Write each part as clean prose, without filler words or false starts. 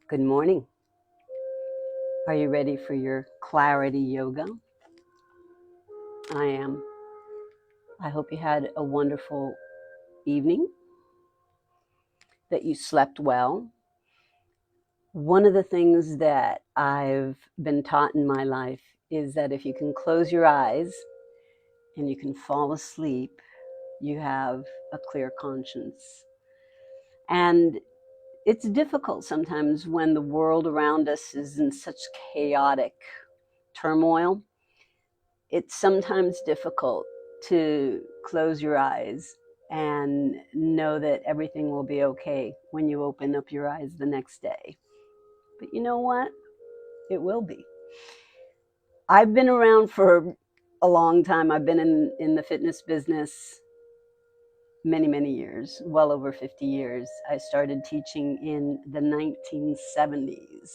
Good morning. Are you ready for your clarity yoga? I am. I hope you had a wonderful evening, that you slept well. One of the things that I've been taught in my life is that if you can close your eyes and you can fall asleep, you have a clear conscience. And it's difficult sometimes when the world around us is in such chaotic turmoil. It's sometimes difficult to close your eyes and know that everything will be okay when you open up your eyes the next day. But you know what? It will be. I've been around for a long time. I've been in the fitness business many years, well over 50 years. I started teaching in the 1970s.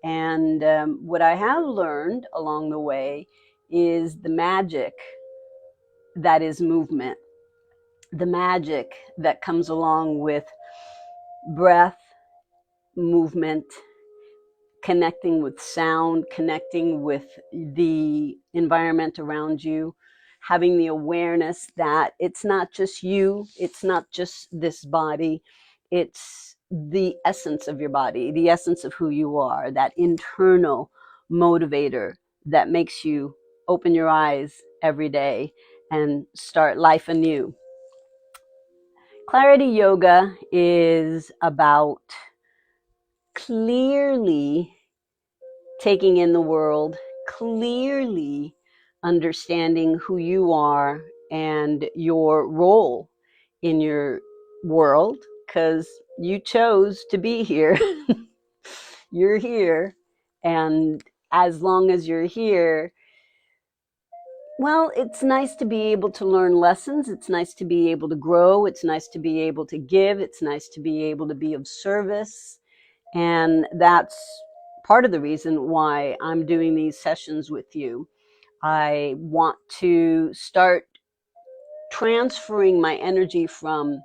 And what I have learned along the way is the magic that is movement, the magic that comes along with breath, movement, connecting with sound, connecting with the environment around you, having the awareness that it's not just you, it's not just this body, it's the essence of your body, the essence of who you are, that internal motivator that makes you open your eyes every day and start life anew. Clarity yoga is about clearly taking in the world, clearly understanding who you are and your role in your world, because you chose to be here. You're here. And as long as you're here, well, it's nice to be able to learn lessons. It's nice to be able to grow. It's nice to be able to give. It's nice to be able to be of service. And that's part of the reason why I'm doing these sessions with you. I want to start transferring my energy from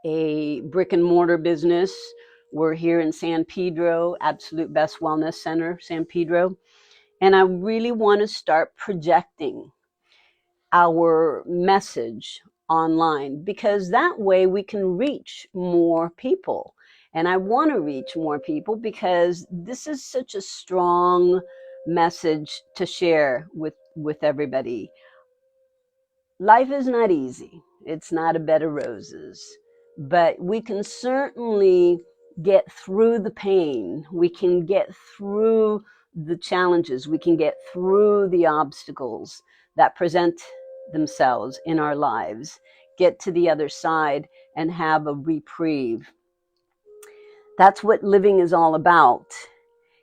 a brick and mortar business. We're here in San Pedro, Absolute Best Wellness Center, San Pedro. And I really want to start projecting our message online, because that way we can reach more people. And I want to reach more people because this is such a strong message to share with everybody. Life is not easy. It's not a bed of roses, but we can certainly get through the pain. We can get through the challenges. We can get through the obstacles that present themselves in our lives, get to the other side and have a reprieve. That's what living is all about.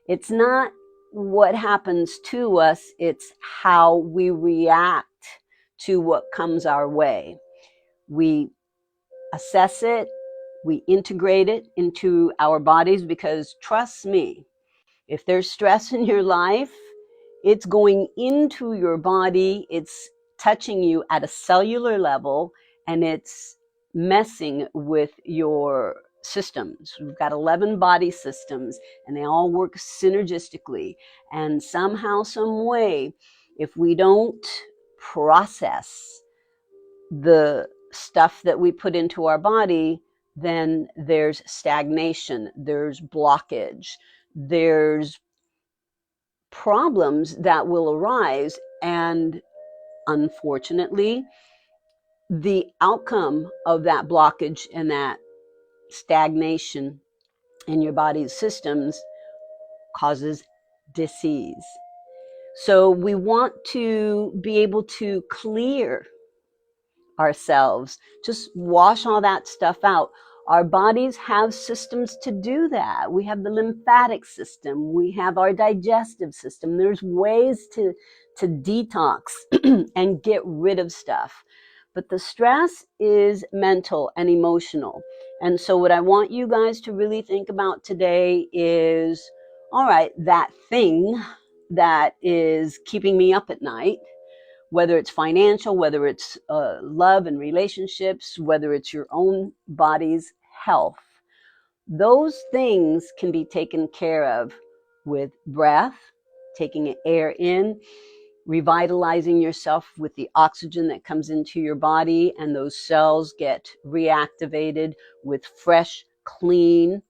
It's not what happens to us, it's how we react to what comes our way. We assess it, we integrate it into our bodies, because trust me, if there's stress in your life, it's going into your body, it's touching you at a cellular level, and it's messing with your systems. We've got 11 body systems, and they all work synergistically. And somehow, some way, if we don't process the stuff that we put into our body, then there's stagnation, there's blockage, there's problems that will arise. And unfortunately, the outcome of that blockage and that stagnation in your body's systems causes disease. So we want to be able to clear ourselves, just wash all that stuff out. Our bodies have systems to do that. We have the lymphatic system, we have our digestive system. There's ways to detox and get rid of stuff. But the stress is mental and emotional. And so what I want you guys to really think about today is, all right, that thing that is keeping me up at night, whether it's financial, whether it's love and relationships, whether it's your own body's health. Those things can be taken care of with breath, taking air in, revitalizing yourself with the oxygen that comes into your body, and those cells get reactivated with fresh, clean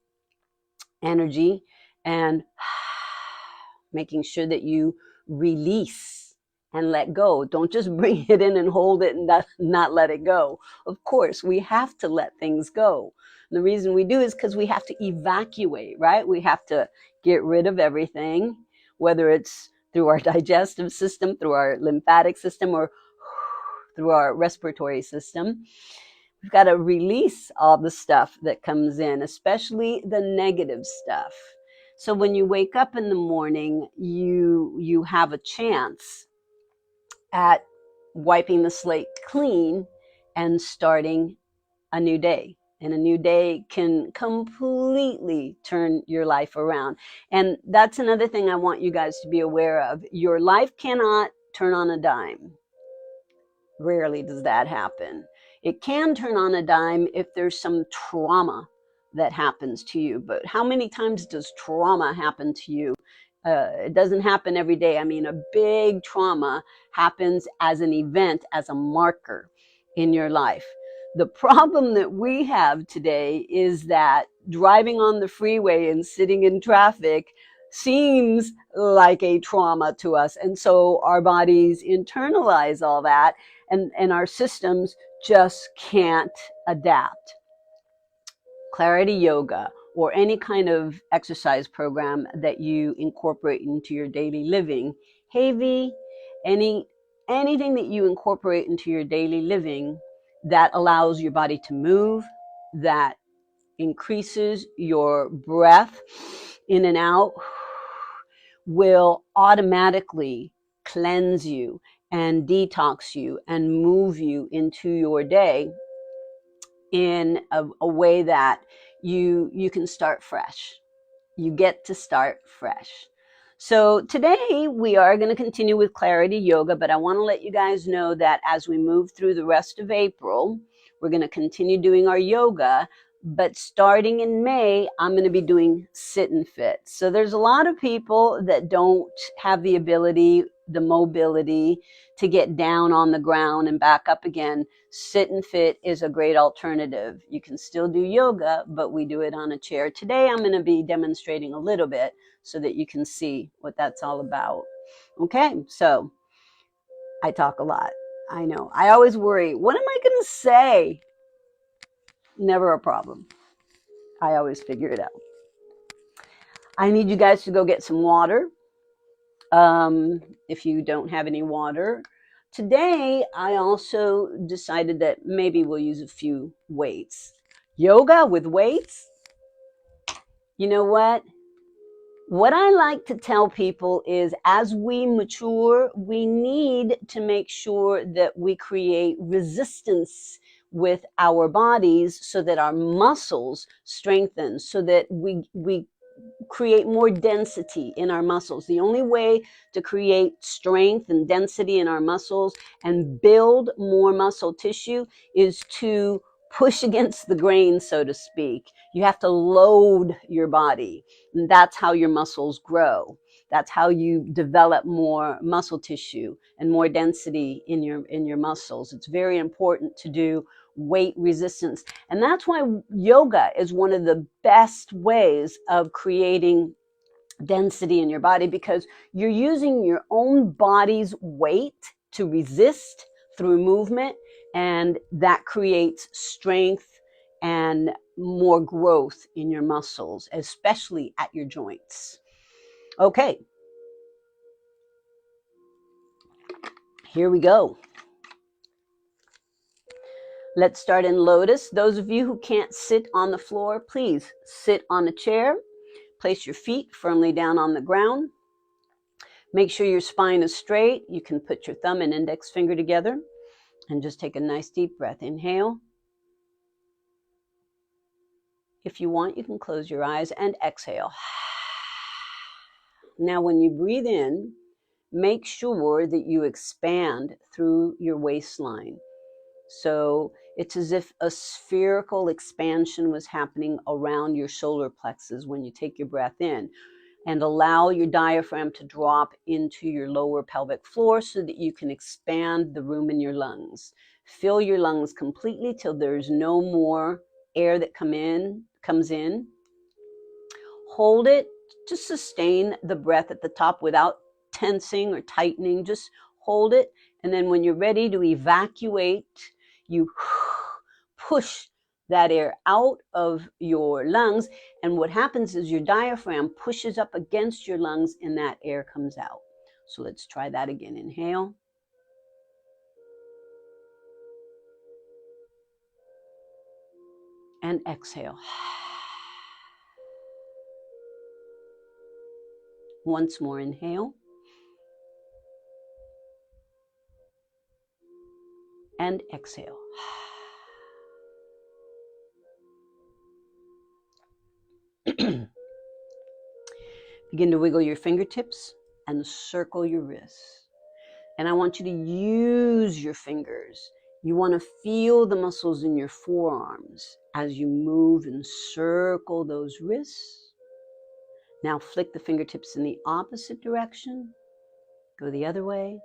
energy, and making sure that you release and let go. Don't just bring it in and hold it and not let it go. Of course, we have to let things go. And the reason we do is because we have to evacuate, right? We have to get rid of everything, whether it's through our digestive system, through our lymphatic system, or through our respiratory system. We've got to release all the stuff that comes in, especially the negative stuff. So when you wake up in the morning, you have a chance at wiping the slate clean and starting a new day. And a new day can completely turn your life around. And that's another thing I want you guys to be aware of. Your life cannot turn on a dime. Rarely does that happen. It can turn on a dime if there's some trauma that happens to you. But how many times does trauma happen to you? It doesn't happen every day. I mean, a big trauma happens as an event, as a marker in your life. The problem that we have today is that driving on the freeway and sitting in traffic seems like a trauma to us. And so our bodies internalize all that, and our systems just can't adapt. Clarity yoga or any kind of exercise program that you incorporate into your daily living, heavy, anything that you incorporate into your daily living that allows your body to move, that increases your breath in and out, will automatically cleanse you and detox you and move you into your day in a way that you can start fresh. You get to start fresh. So today we are going to continue with clarity yoga, but I want to let you guys know that as we move through the rest of April, we're going to continue doing our yoga, but starting in May, I'm going to be doing sit and fit. So there's a lot of people that don't have the ability, the mobility to get down on the ground and back up again. Sit and fit is a great alternative. You can still do yoga, but we do it on a chair. Today I'm going to be demonstrating a little bit so that you can see what that's all about. Okay, so I talk a lot. I know. I always worry, what am I going to say? Never a problem. I always figure it out. I need you guys to go get some water. If you don't have any water. Today, I also decided that maybe we'll use a few weights. Yoga with weights? You know what? What I like to tell people is as we mature, we need to make sure that we create resistance with our bodies so that our muscles strengthen, so that we create more density in our muscles. The only way to create strength and density in our muscles and build more muscle tissue is to push against the grain, so to speak. You have to load your body, and that's how your muscles grow. That's how you develop more muscle tissue and more density in your muscles. It's very important to do weight resistance. And that's why yoga is one of the best ways of creating density in your body, because you're using your own body's weight to resist through movement, and that creates strength and more growth in your muscles, especially at your joints. Okay, here we go. Let's start in lotus. Those of you who can't sit on the floor, please sit on a chair. Place your feet firmly down on the ground. Make sure your spine is straight. You can put your thumb and index finger together and just take a nice deep breath. Inhale. If you want, you can close your eyes and exhale. Now, when you breathe in, make sure that you expand through your waistline. So It's as if a spherical expansion was happening around your solar plexus when you take your breath in, and allow your diaphragm to drop into your lower pelvic floor so that you can expand the room in your lungs. Fill your lungs completely till there's no more air that comes in. Hold it to sustain the breath at the top without tensing or tightening. Just hold it. And then when you're ready to evacuate, you push that air out of your lungs. And what happens is your diaphragm pushes up against your lungs and that air comes out. So let's try that again. Inhale. And exhale. Once more, inhale. And exhale. Begin to wiggle your fingertips and circle your wrists. And I want you to use your fingers. You want to feel the muscles in your forearms as you move and circle those wrists. Now flick the fingertips in the opposite direction. Go the other way.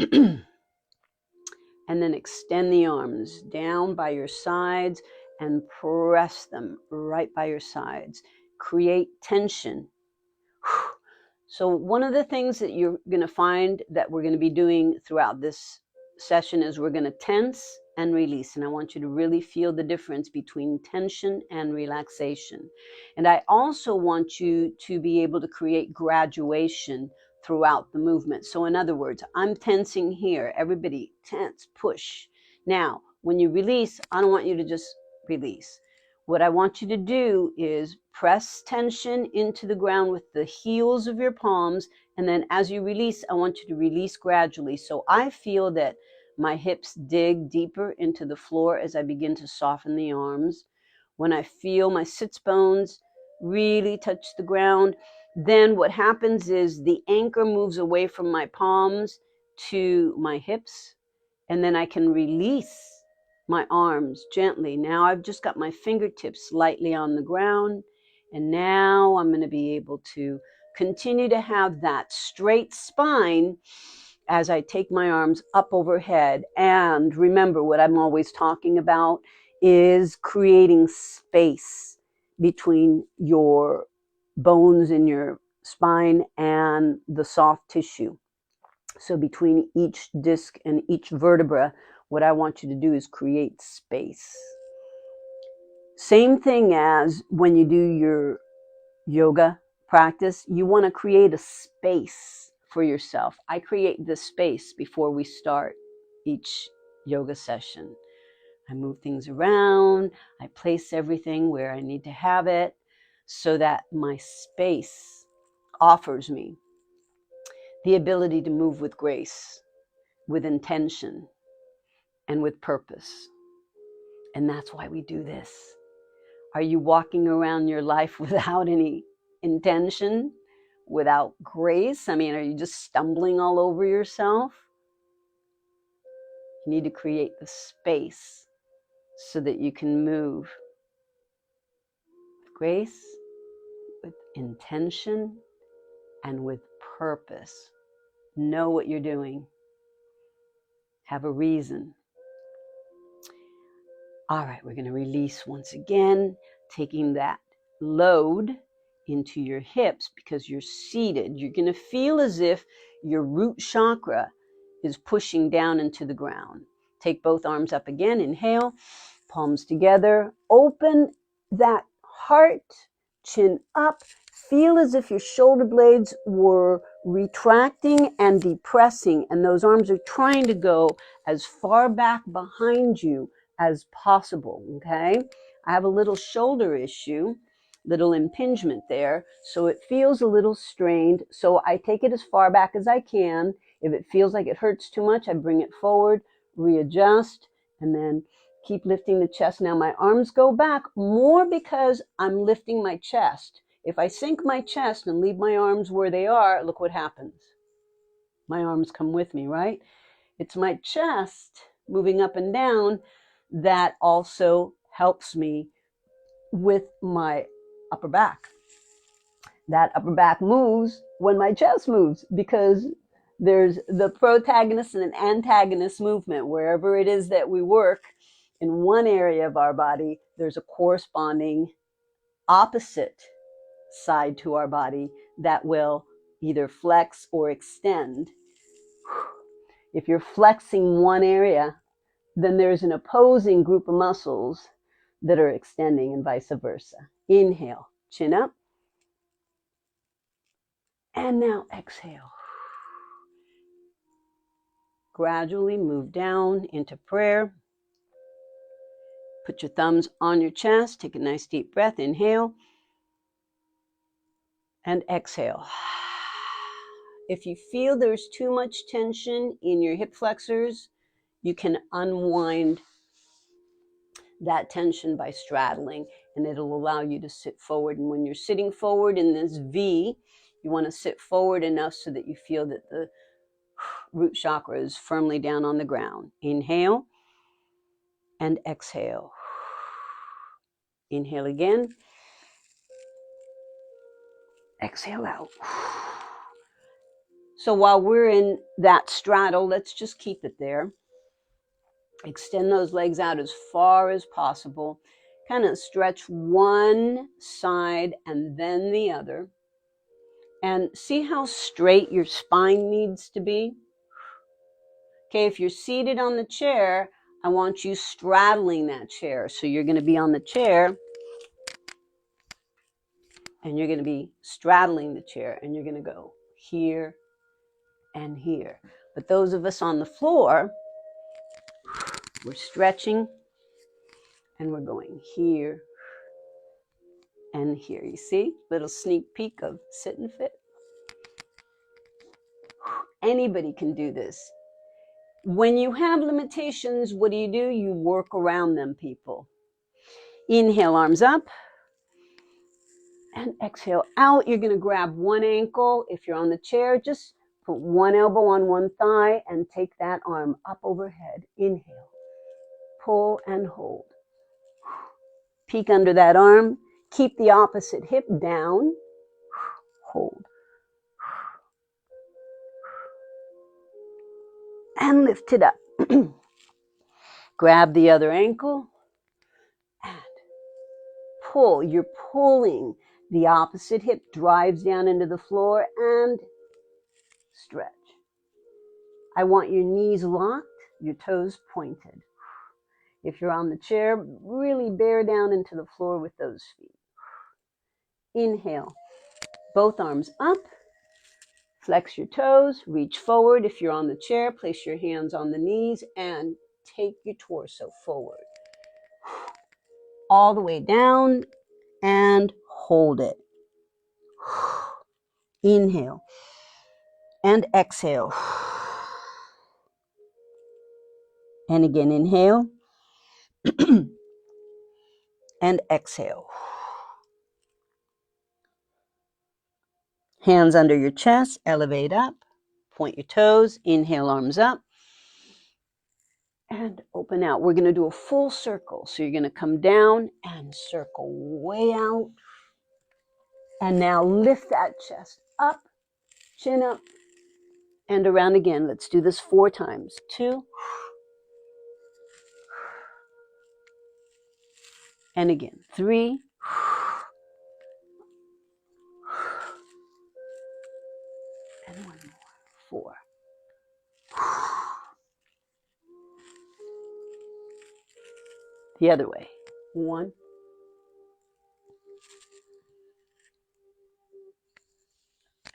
And then extend the arms down by your sides and press them right by your sides. Create tension. So one of the things that you're going to find that we're going to be doing throughout this session is we're going to tense and release. And I want you to really feel the difference between tension and relaxation. And I also want you to be able to create graduation throughout the movement. So in other words, I'm tensing here. Everybody tense, push. Now, when you release, I don't want you to just release. What I want you to do is press tension into the ground with the heels of your palms. And then as you release, I want you to release gradually. So I feel that my hips dig deeper into the floor as I begin to soften the arms. When I feel my sits bones really touch the ground, then what happens is the anchor moves away from my palms to my hips. And then I can release my arms gently. Now I've just got my fingertips lightly on the ground. And now I'm going to be able to continue to have that straight spine as I take my arms up overhead. And remember, what I'm always talking about is creating space between your bones in your spine and the soft tissue. So between each disc and each vertebra, what I want you to do is create space. Same thing as when you do your yoga practice, you want to create a space for yourself. I create this space before we start each yoga session. I move things around, I place everything where I need to have it so that my space offers me the ability to move with grace, with intention, and with purpose. And that's why we do this. Are you walking around your life without any intention, without grace? I mean, are you just stumbling all over yourself? You need to create the space so that you can move with grace, with intention, and with purpose. Know what you're doing. Have a reason. All right, we're going to release once again, taking that load into your hips because you're seated. You're going to feel as if your root chakra is pushing down into the ground. Take both arms up again. Inhale, palms together. Open that heart, chin up. Feel as if your shoulder blades were retracting and depressing, and those arms are trying to go as far back behind you as possible, okay? I have a little shoulder issue, little impingement there, so it feels a little strained, so I take it as far back as I can. If it feels like it hurts too much, I bring it forward, readjust, and then keep lifting the chest. Now my arms go back more because I'm lifting my chest. If I sink my chest and leave my arms where they are, look what happens. My arms come with me, right? It's my chest moving up and down that also helps me with my upper back. That upper back moves when my chest moves, because there's the protagonist and an antagonist movement. Wherever it is that we work in one area of our body, there's a corresponding opposite side to our body that will either flex or extend. If you're flexing one area, then there's an opposing group of muscles that are extending, and vice versa. Inhale, chin up. And now exhale. Gradually move down into prayer. Put your thumbs on your chest. Take a nice deep breath. Inhale. And exhale. If you feel there's too much tension in your hip flexors, you can unwind that tension by straddling, and it'll allow you to sit forward. And when you're sitting forward in this V, you want to sit forward enough so that you feel that the root chakra is firmly down on the ground. Inhale and exhale. Inhale again. Exhale out. So while we're in that straddle, let's just keep it there. Extend those legs out as far as possible. Kind of stretch one side and then the other. And see how straight your spine needs to be. Okay, if you're seated on the chair, I want you straddling that chair. So you're going to be on the chair, and you're going to be straddling the chair, and you're going to go here and here. But those of us on the floor, we're stretching, and we're going here and here. You see? Little sneak peek of sit and fit. Anybody can do this. When you have limitations, what do? You work around them, people. Inhale, arms up. And exhale out. You're going to grab one ankle. If you're on the chair, just put one elbow on one thigh and take that arm up overhead. Inhale. Pull and hold. Peek under that arm. Keep the opposite hip down. Hold. And lift it up. Grab the other ankle and pull. You're pulling. The opposite hip drives down into the floor and stretch. I want your knees locked, your toes pointed. If you're on the chair, really bear down into the floor with those feet. Inhale. Both arms up. Flex your toes. Reach forward. If you're on the chair, place your hands on the knees and take your torso forward. All the way down and hold it. Inhale and exhale. And again, inhale and exhale. Hands under your chest, elevate up, point your toes, inhale, arms up, and open out. We're going to do a full circle. So you're going to come down and circle way out. And now lift that chest up, chin up, and around again. Let's do this 4 times. 2. And again, 3. And 1 more. 4. The other way. 1.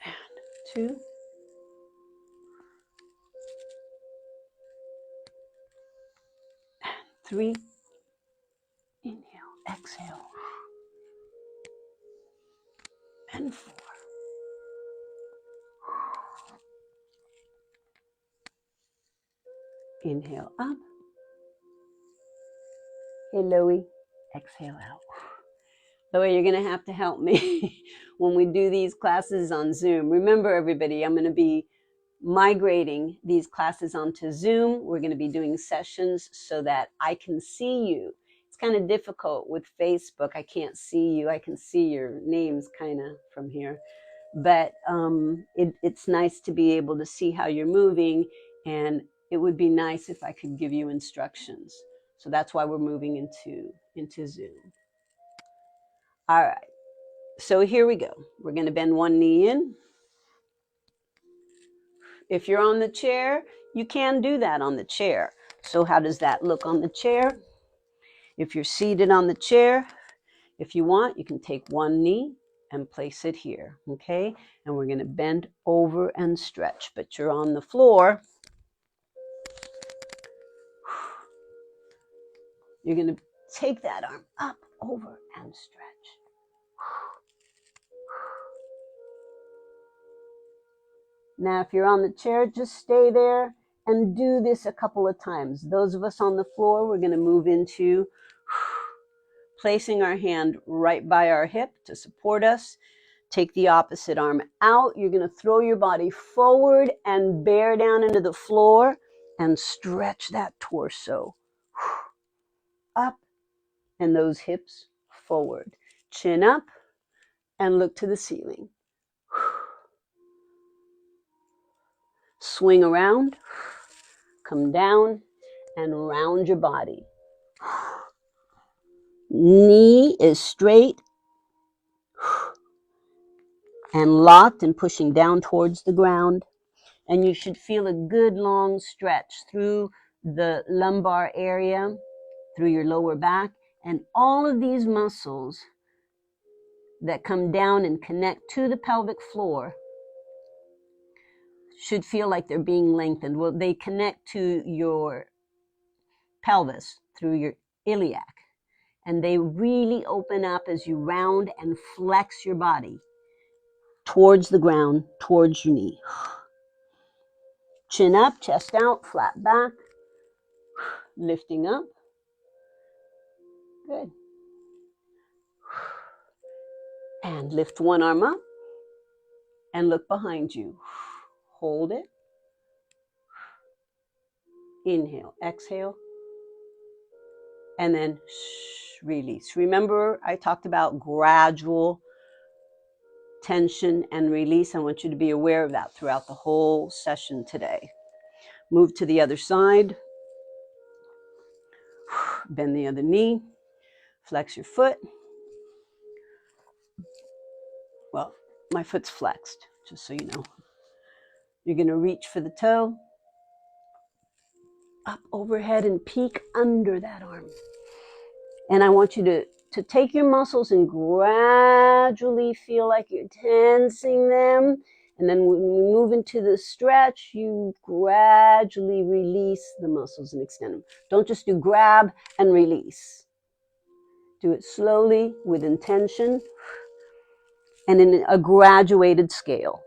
And 2. And 3. Inhale, exhale. And 4. Inhale up. Hey, Louie. Exhale out. Louie, you're going to have to help me when we do these classes on Zoom. Remember, everybody, I'm going to be migrating these classes onto Zoom. We're going to be doing sessions so that I can see you. It's kind of difficult with Facebook. I can't see you. I can see your names kind of from here. But it's nice to be able to see how you're moving, and it would be nice if I could give you instructions. So that's why we're moving into Zoom. All right. So here we go. We're going to bend one knee in. If you're on the chair, you can do that on the chair. So how does that look on the chair? If you're seated on the chair, if you want, you can take one knee and place it here, okay? And we're going to bend over and stretch, but you're on the floor. You're going to take that arm up, over, and stretch. Now, if you're on the chair, just stay there and do this a couple of times. Those of us on the floor, we're going to move into placing our hand right by our hip to support us. Take the opposite arm out. You're going to throw your body forward and bear down into the floor and stretch that torso up and those hips forward. Chin up and look to the ceiling. Swing around, come down and round your body. Knee is straight and locked and pushing down towards the ground. And you should feel a good long stretch through the lumbar area, through your lower back, and all of these muscles that come down and connect to the pelvic floor should feel like they're being lengthened. Well, they connect to your pelvis through your iliac, and they really open up as you round and flex your body towards the ground, towards your knee. Chin up, chest out, flat back, lifting up. Good. And lift one arm up and look behind you. Hold it. Inhale, exhale, and then release. Remember, I talked about gradual tension and release. I want you to be aware of that throughout the whole session today. Move to the other side. Bend the other knee. Flex your foot. Well, my foot's flexed, just so you know. You're going to reach for the toe. Up overhead and peek under that arm. And I want you to take your muscles and gradually feel like you're tensing them. And then when we move into the stretch, you gradually release the muscles and extend them. Don't just do grab and release. Do it slowly with intention and in a graduated scale.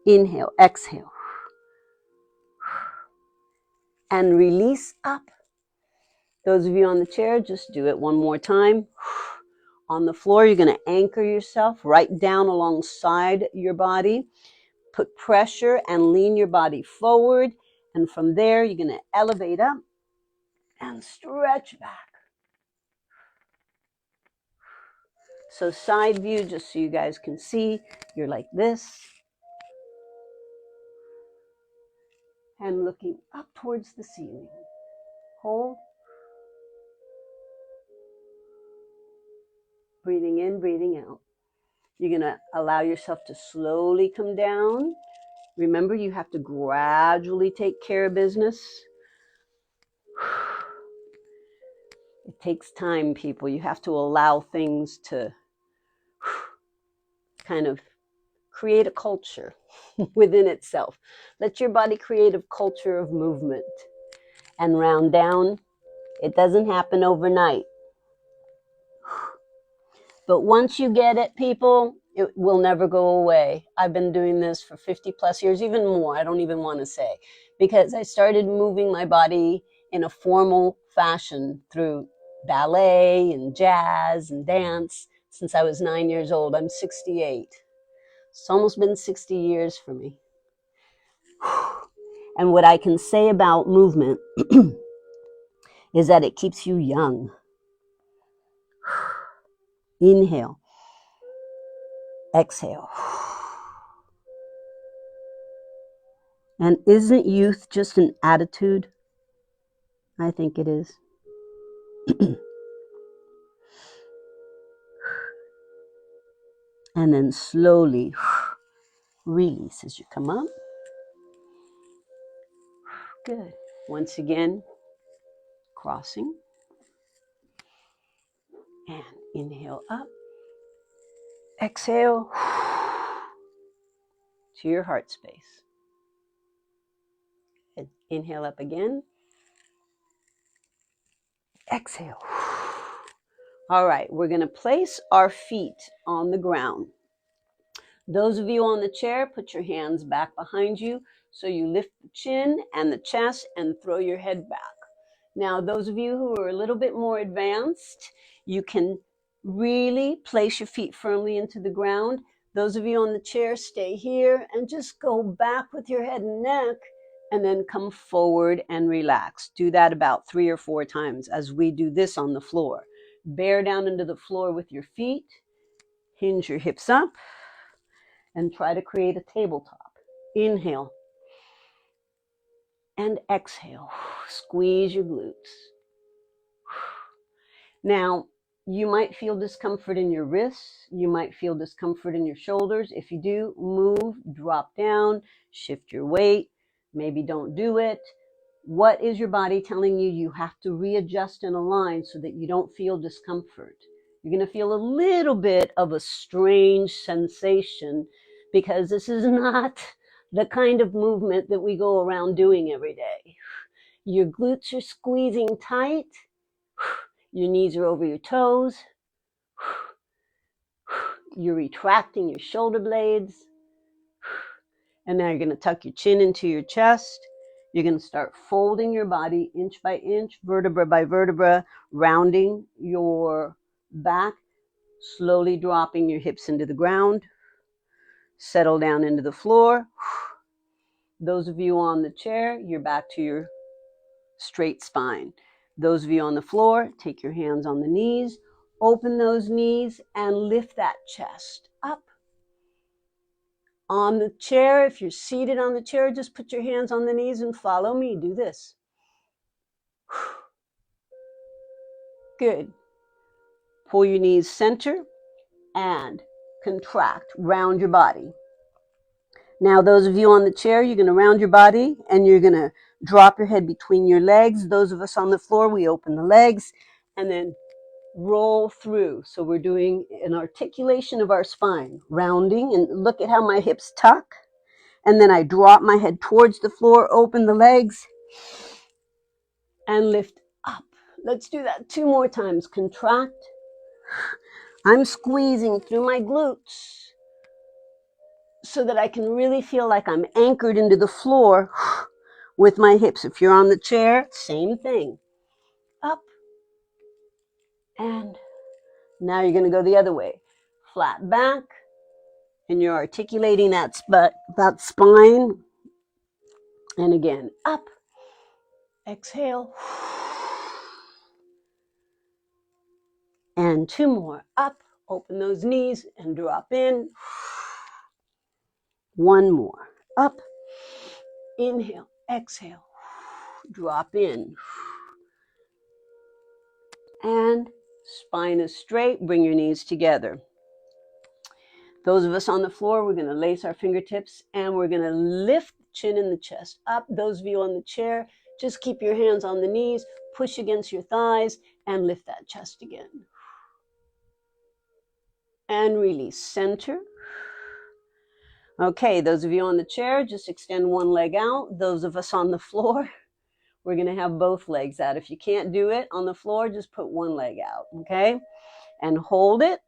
Inhale, exhale. And release up. Those of you on the chair, just do it one more time. On the floor, you're going to anchor yourself right down alongside your body. Put pressure and lean your body forward. And from there, you're going to elevate up and stretch back. So side view, just so you guys can see, you're like this. And looking up towards the ceiling. Hold. Breathing in, breathing out. You're going to allow yourself to slowly come down. Remember, you have to gradually take care of business. It takes time, people. You have to allow things to kind of create a culture within itself. Let your body create a culture of movement. And round down. It doesn't happen overnight. But once you get it, people, it will never go away. I've been doing this for 50 plus years, even more. I don't even want to say, because I started moving my body in a formal fashion through ballet and jazz and dance since I was 9 years old. I'm 68. It's almost been 60 years for me. And what I can say about movement is that it keeps you young. Inhale. Exhale. And isn't youth just an attitude? I think it is. And then slowly release as you come up. Good. Once again, crossing. And inhale up. Exhale to your heart space. And inhale up again. Exhale. All right, we're going to place our feet on the ground. Those of you on the chair, put your hands back behind you so you lift the chin and the chest and throw your head back. Now, those of you who are a little bit more advanced, you can really place your feet firmly into the ground. Those of you on the chair, stay here and just go back with your head and neck and then come forward and relax. Do that about 3 or 4 times as we do this on the floor. Bear down into the floor with your feet, hinge your hips up, and try to create a tabletop. Inhale and exhale. Squeeze your glutes. Now, you might feel discomfort in your wrists. You might feel discomfort in your shoulders. If you do, move, drop down, shift your weight. Maybe don't do it. What is your body telling you? You have to readjust and align so that you don't feel discomfort. You're going to feel a little bit of a strange sensation because this is not the kind of movement that we go around doing every day. Your glutes are squeezing tight. Your knees are over your toes. You're retracting your shoulder blades. And now you're going to tuck your chin into your chest. You're going to start folding your body inch by inch, vertebra by vertebra, rounding your back, slowly dropping your hips into the ground. Settle down into the floor. Those of you on the chair, you're back to your straight spine. Those of you on the floor, take your hands on the knees, open those knees and lift that chest up. On the chair, if you're seated on the chair, just put your hands on the knees and follow me. Do this. Good. Pull your knees center and contract. Round your body. Now, those of you on the chair, you're going to round your body and you're going to drop your head between your legs. Those of us on the floor, we open the legs and then roll through. So we're doing an articulation of our spine, rounding, and look at how my hips tuck. And then I drop my head towards the floor, open the legs, and lift up. Let's do that 2 more times. Contract. I'm squeezing through my glutes so that I can really feel like I'm anchored into the floor with my hips. If you're on the chair, same thing. Up. And now you're going to go the other way. Flat back. And you're articulating that spine. And again, up. Exhale. And 2 more. Up. Open those knees and drop in. 1 more. Up. Inhale. Exhale. Drop in. And spine is straight. Bring your knees together. Those of us on the floor, we're going to lace our fingertips and we're going to lift the chin and the chest up. Those of you on the chair, just keep your hands on the knees, push against your thighs, and lift that chest again. And release. Center. Okay, those of you on the chair, just extend one leg out. Those of us on the floor, we're going to have both legs out. If you can't do it on the floor, just put one leg out, okay? And hold it.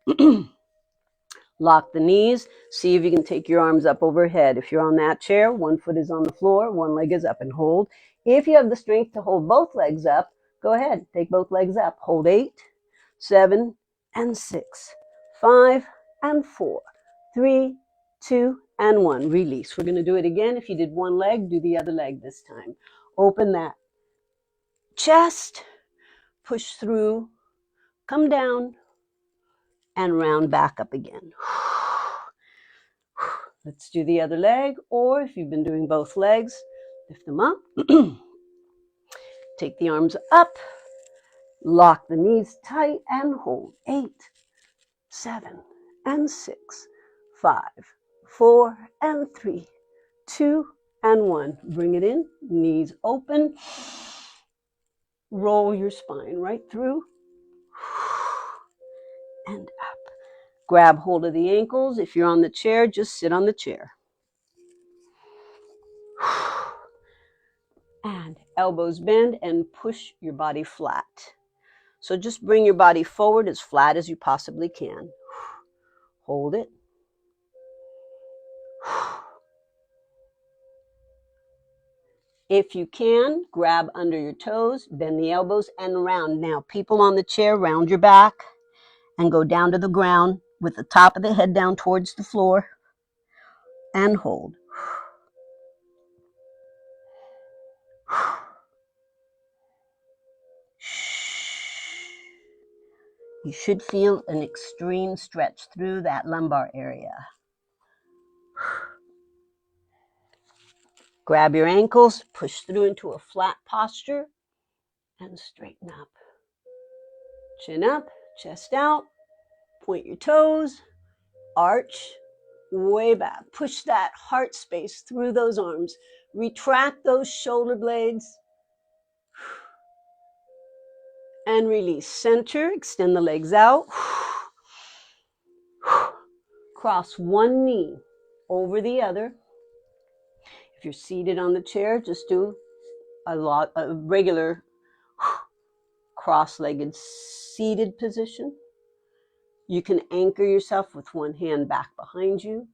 Lock the knees. See if you can take your arms up overhead. If you're on that chair, 1 foot is on the floor, 1 leg is up, and hold. If you have the strength to hold both legs up, go ahead. Take both legs up. Hold 8, 7, and 6, 5, and 4, 3, 2, and 1. Release. We're going to do it again. If you did one leg, do the other leg this time. Open that chest, push through, come down, and round back up again. Let's do the other leg, or if you've been doing both legs, lift them up. Take the arms up, lock the knees tight, and hold. 8, 7, and 6, 5, 4, and 3, 2, and 1. Bring it in, knees open. Roll your spine right through and up. Grab hold of the ankles. If you're on the chair, just sit on the chair. And elbows bend and push your body flat. So just bring your body forward as flat as you possibly can. Hold it. If you can, grab under your toes, bend the elbows, and round. Now, people on the chair, round your back and go down to the ground with the top of the head down towards the floor. And hold. You should feel an extreme stretch through that lumbar area. Grab your ankles, push through into a flat posture, and straighten up. Chin up, chest out, point your toes, arch, way back. Push that heart space through those arms. Retract those shoulder blades. And release. Center, extend the legs out. Cross one knee over the other. If you're seated on the chair, just do a regular cross-legged seated position. You can anchor yourself with one hand back behind you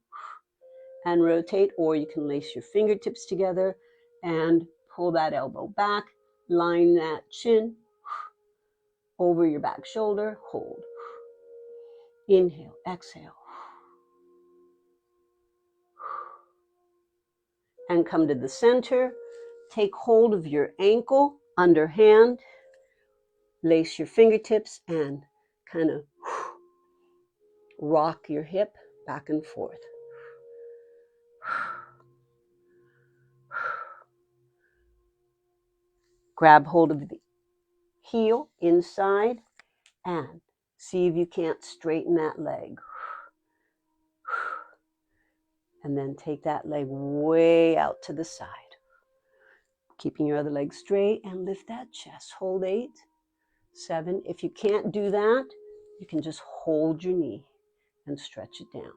and rotate, or you can lace your fingertips together and pull that elbow back, line that chin over your back shoulder, hold. Inhale, exhale. And come to the center. Take hold of your ankle, underhand, lace your fingertips and kind of rock your hip back and forth. Grab hold of the heel inside and see if you can't straighten that leg. And then take that leg way out to the side. Keeping your other leg straight and lift that chest. Hold 8, 7. If you can't do that, you can just hold your knee and stretch it down.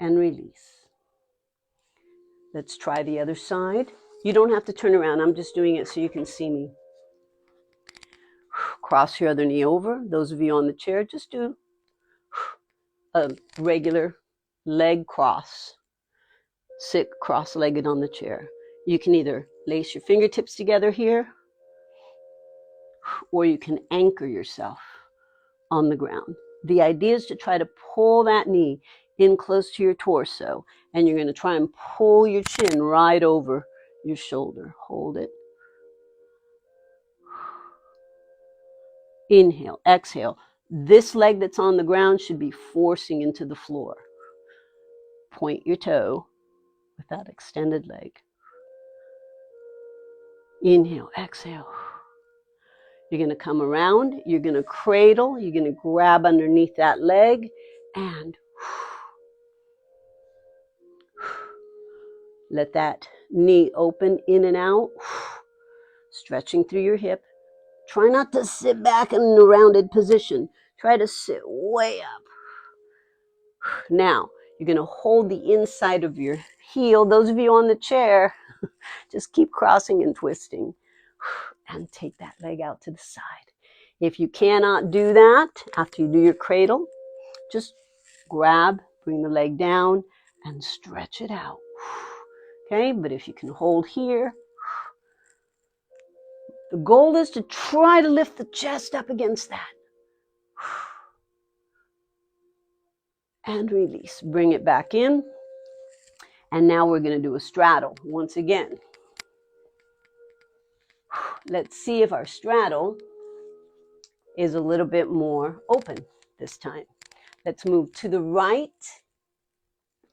And release. Let's try the other side. You don't have to turn around. I'm just doing it so you can see me. Cross your other knee over. Those of you on the chair, just do a regular leg cross. Sit cross-legged on the chair. You can either lace your fingertips together here, or you can anchor yourself on the ground. The idea is to try to pull that knee in close to your torso, and you're going to try and pull your chin right over your shoulder. Hold it. Inhale, exhale. This leg that's on the ground should be forcing into the floor. Point your toe with that extended leg. Inhale, exhale. You're going to come around, you're going to cradle, you're going to grab underneath that leg and let that knee open in and out, stretching through your hip. Try not to sit back in a rounded position. Try to sit way up. Now, you're going to hold the inside of your heel. Those of you on the chair, just keep crossing and twisting. And take that leg out to the side. If you cannot do that, after you do your cradle, just grab, bring the leg down, and stretch it out. Okay, but if you can hold here, the goal is to try to lift the chest up against that. and release. Bring it back in. And now we're going to do a straddle once again. Let's see if our straddle is a little bit more open this time. Let's move to the right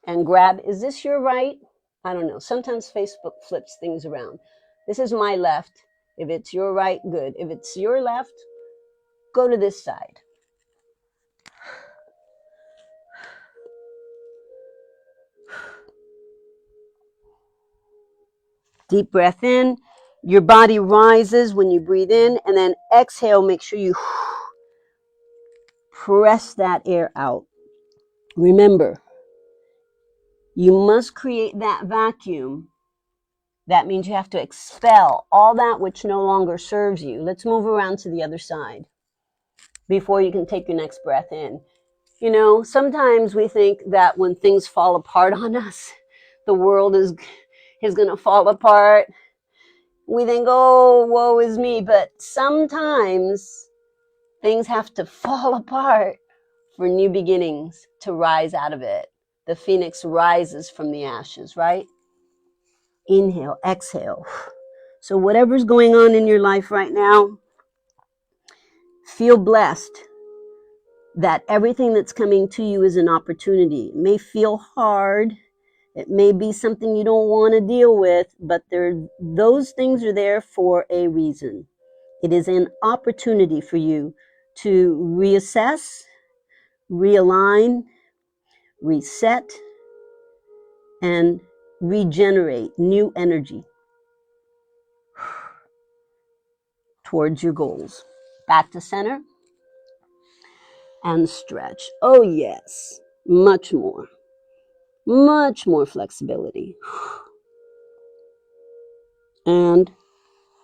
and grab, is this your right? I don't know. Sometimes Facebook flips things around. This is my left. If it's your right, good. If it's your left, go to this side. Deep breath in. Your body rises when you breathe in, and then exhale. Make sure you press that air out. Remember, you must create that vacuum. That means you have to expel all that which no longer serves you. Let's move around to the other side before you can take your next breath in. You know, sometimes we think that when things fall apart on us, the world is going to fall apart. We think, oh, woe is me. But sometimes things have to fall apart for new beginnings to rise out of it. The phoenix rises from the ashes, right? Inhale, exhale. So whatever's going on in your life right now, feel blessed that everything that's coming to you is an opportunity. It may feel hard. It may be something you don't want to deal with, but those things are there for a reason. It is an opportunity for you to reassess, realign, reset, and regenerate new energy towards your goals. Back to center and stretch. Oh yes, much more flexibility. And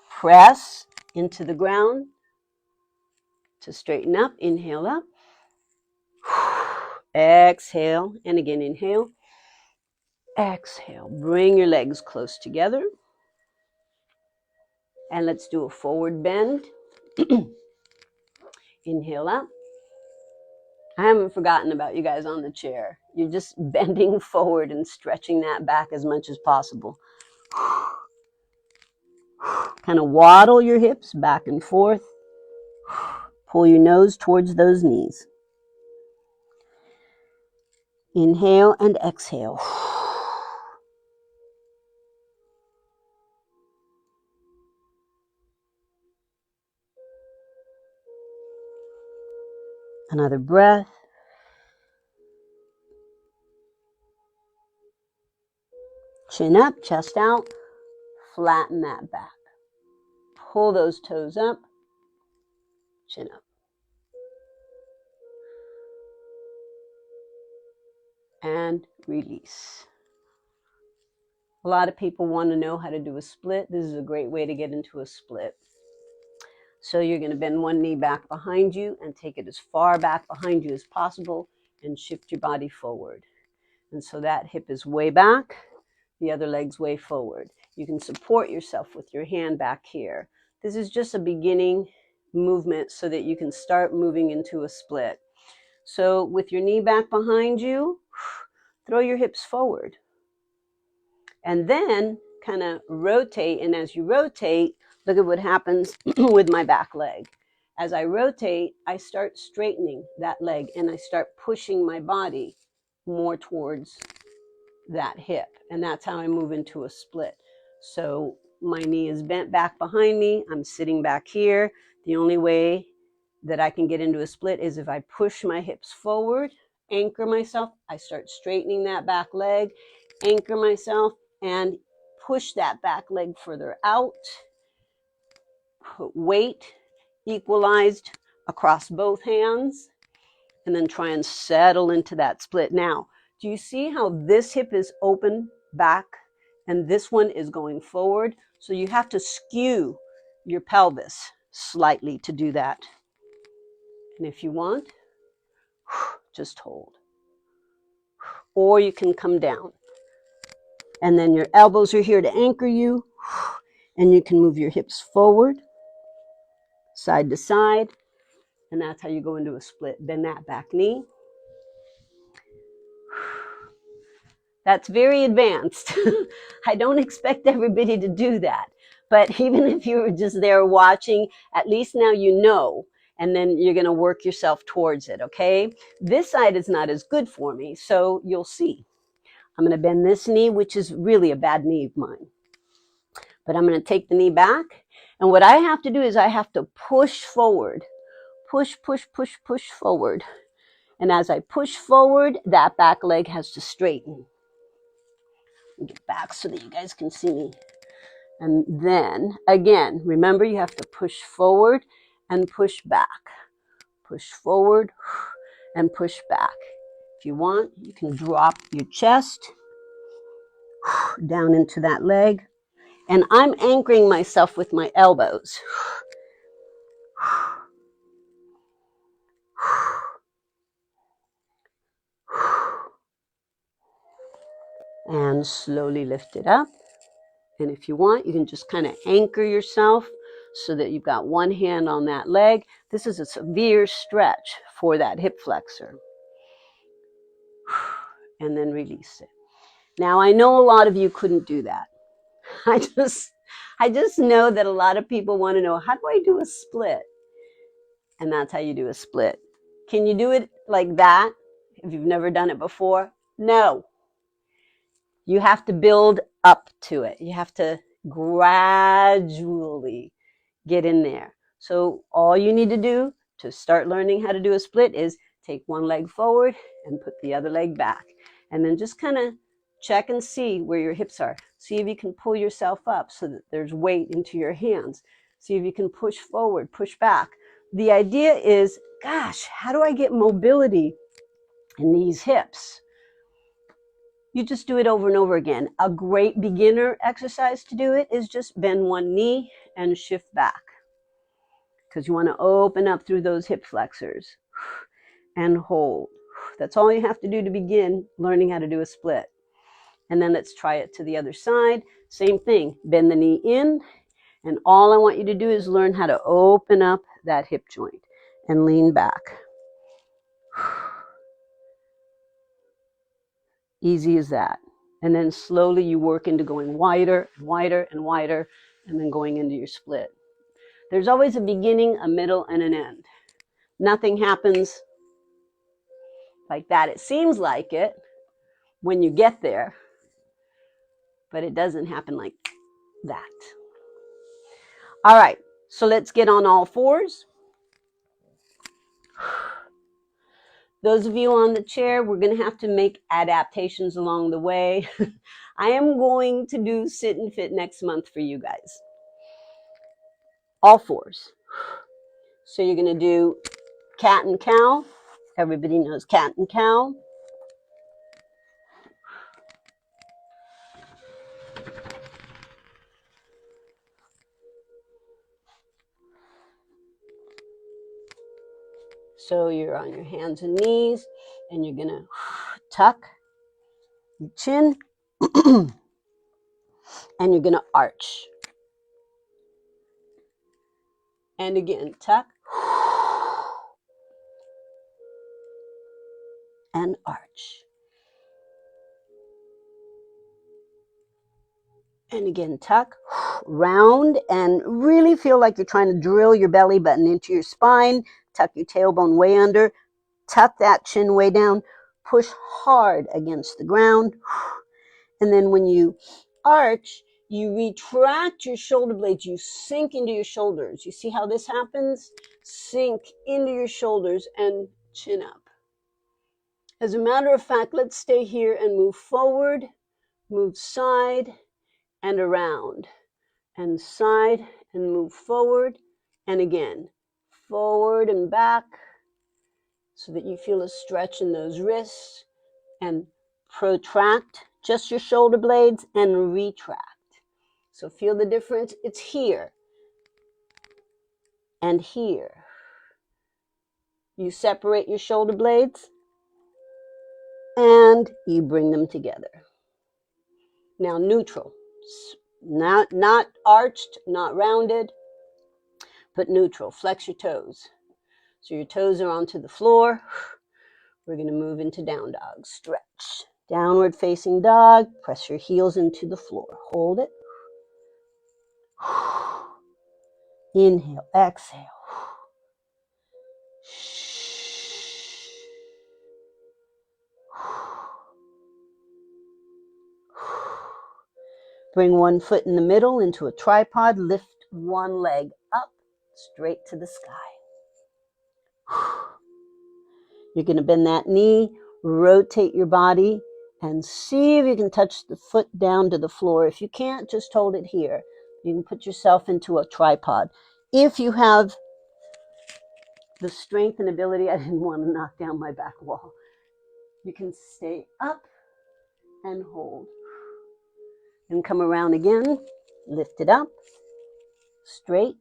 press into the ground to straighten up. Inhale up. Exhale, and again inhale. Exhale. Bring your legs close together. And let's do a forward bend. Inhale up. I haven't forgotten about you guys on the chair. You're just bending forward and stretching that back as much as possible. Kind of waddle your hips back and forth. Pull your nose towards those knees. Inhale and exhale. Another breath. Chin up, chest out. Flatten that back. Pull those toes up. Chin up. And release. A lot of people want to know how to do a split. This is a great way to get into a split. So you're going to bend one knee back behind you and take it as far back behind you as possible and shift your body forward. And so that hip is way back, the other leg's way forward. You can support yourself with your hand back here. This is just a beginning movement so that you can start moving into a split. So with your knee back behind you, throw your hips forward. And then kind of rotate. And as you rotate, look at what happens with my back leg. As I rotate, I start straightening that leg and I start pushing my body more towards that hip. And that's how I move into a split. So my knee is bent back behind me. I'm sitting back here. The only way that I can get into a split is if I push my hips forward, anchor myself. I start straightening that back leg, anchor myself, and push that back leg further out. Put weight equalized across both hands, and then try and settle into that split. Now, do you see how this hip is open back and this one is going forward? So you have to skew your pelvis slightly to do that. And if you want, just hold. Or you can come down. And then your elbows are here to anchor you. And you can move your hips forward, side to side. And that's how you go into a split. Bend that back knee. That's very advanced. I don't expect everybody to do that. But even if you were just there watching, at least now you know, and then you're going to work yourself towards it, okay? This side is not as good for me, so you'll see. I'm going to bend this knee, which is really a bad knee of mine. But I'm going to take the knee back. And what I have to do is I have to push forward. Push, push, push, push forward. And as I push forward, that back leg has to straighten. Get back so that you guys can see me. And then, again, remember you have to push forward and push back. Push forward and push back. If you want, you can drop your chest down into that leg. And I'm anchoring myself with my elbows. And slowly lift it up. And if you want, you can just kind of anchor yourself so that you've got one hand on that leg. This is a severe stretch for that hip flexor. And then release it. Now, I know a lot of you couldn't do that. I just know that a lot of people want to know, how do I do a split? And that's how you do a split. Can you do it like that if you've never done it before? No. You have to build up to it. You have to gradually get in there. So all you need to do to start learning how to do a split is take one leg forward and put the other leg back. And then just kind of check and see where your hips are. See if you can pull yourself up so that there's weight into your hands. See if you can push forward, push back. The idea is, gosh, how do I get mobility in these hips? You just do it over and over again. A great beginner exercise to do it is just bend one knee and shift back, because you want to open up through those hip flexors and hold. That's all you have to do to begin learning how to do a split. And then let's try it to the other side. Same thing, bend the knee in, and all I want you to do is learn how to open up that hip joint and lean back. Easy as that. And then slowly you work into going wider and wider and wider, and then going into your split. There's always a beginning, a middle, and an end. Nothing happens like that. It seems like it when you get there, but it doesn't happen like that. All right, so let's get on all fours. Those of you on the chair, we're going to have to make adaptations along the way. I am going to do sit and fit next month for you guys. All fours. So you're going to do cat and cow. Everybody knows cat and cow. So you're on your hands and knees, and you're going to tuck your chin, and you're going to arch. And again, tuck and arch. And again, tuck, round, and really feel like you're trying to drill your belly button into your spine. Tuck your tailbone way under. Tuck that chin way down. Push hard against the ground. And then when you arch, you retract your shoulder blades. You sink into your shoulders. You see how this happens? Sink into your shoulders and chin up. As a matter of fact, let's stay here and move forward, move side and around, and side and move forward, and again, forward and back, so that you feel a stretch in those wrists, and protract just your shoulder blades and retract. So feel the difference. It's here and here. You separate your shoulder blades and you bring them together. Now neutral, not arched, not rounded, but neutral. Flex your toes. So your toes are onto the floor. We're going to move into down dog. Stretch Downward facing dog. Press your heels into the floor. Hold it. Inhale, exhale. Bring one foot in the middle into a tripod. Lift one leg up straight to the sky. You're going to bend that knee, rotate your body, and see if you can touch the foot down to the floor. If you can't, just hold it here. You can put yourself into a tripod. If you have the strength and ability, I didn't want to knock down my back wall. You can stay up and hold. And come around again, lift it up, straight,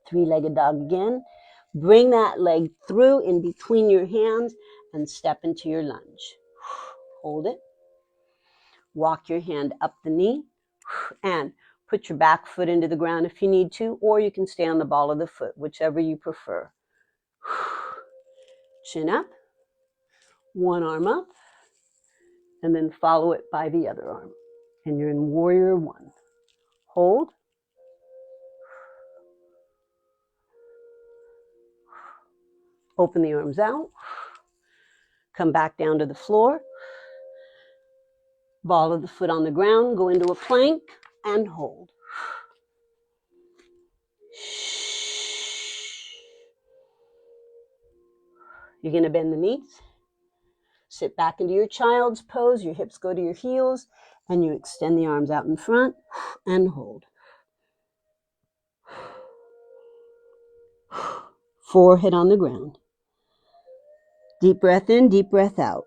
three-legged dog again. Bring that leg through in between your hands and step into your lunge. Hold it. Walk your hand up the knee and put your back foot into the ground if you need to, or you can stay on the ball of the foot, whichever you prefer. Chin up, one arm up, and then follow it by the other arm. And you're in warrior one. Hold. Open the arms out. Come back down to the floor. Ball of the foot on the ground. Go into a plank and hold. You're going to bend the knees. Sit back into your child's pose. Your hips go to your heels. And you extend the arms out in front and hold. Forehead on the ground. Deep breath in, deep breath out.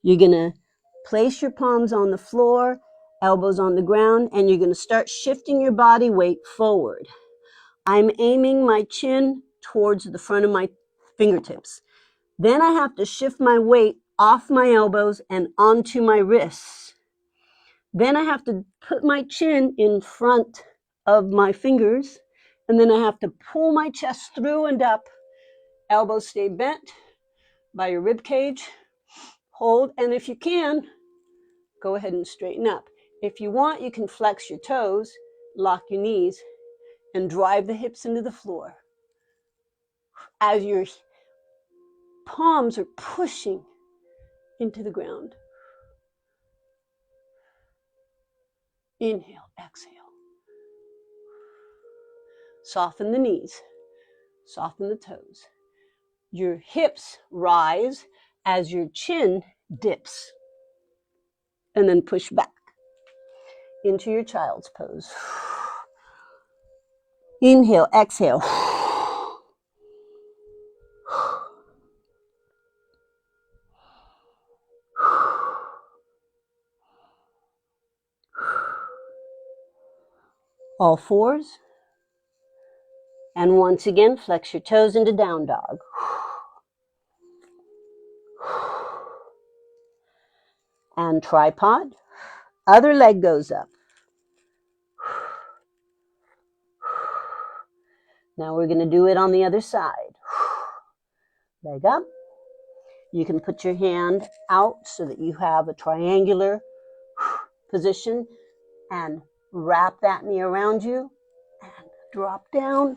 You're going to place your palms on the floor, elbows on the ground, and you're going to start shifting your body weight forward. I'm aiming my chin towards the front of my fingertips. Then I have to shift my weight off my elbows and onto my wrists. Then I have to put my chin in front of my fingers, and then I have to pull my chest through and up. Elbows stay bent by your rib cage. Hold, and if you can, go ahead and straighten up. If you want, you can flex your toes, lock your knees, and drive the hips into the floor as your palms are pushing into the ground. Inhale, exhale. Soften the knees, soften the toes. Your hips rise as your chin dips, and then push back into your child's pose. Inhale, exhale. All fours. And once again, flex your toes into down dog. And tripod. Other leg goes up. Now we're going to do it on the other side. Leg up. You can put your hand out so that you have a triangular position and wrap that knee around you and drop down,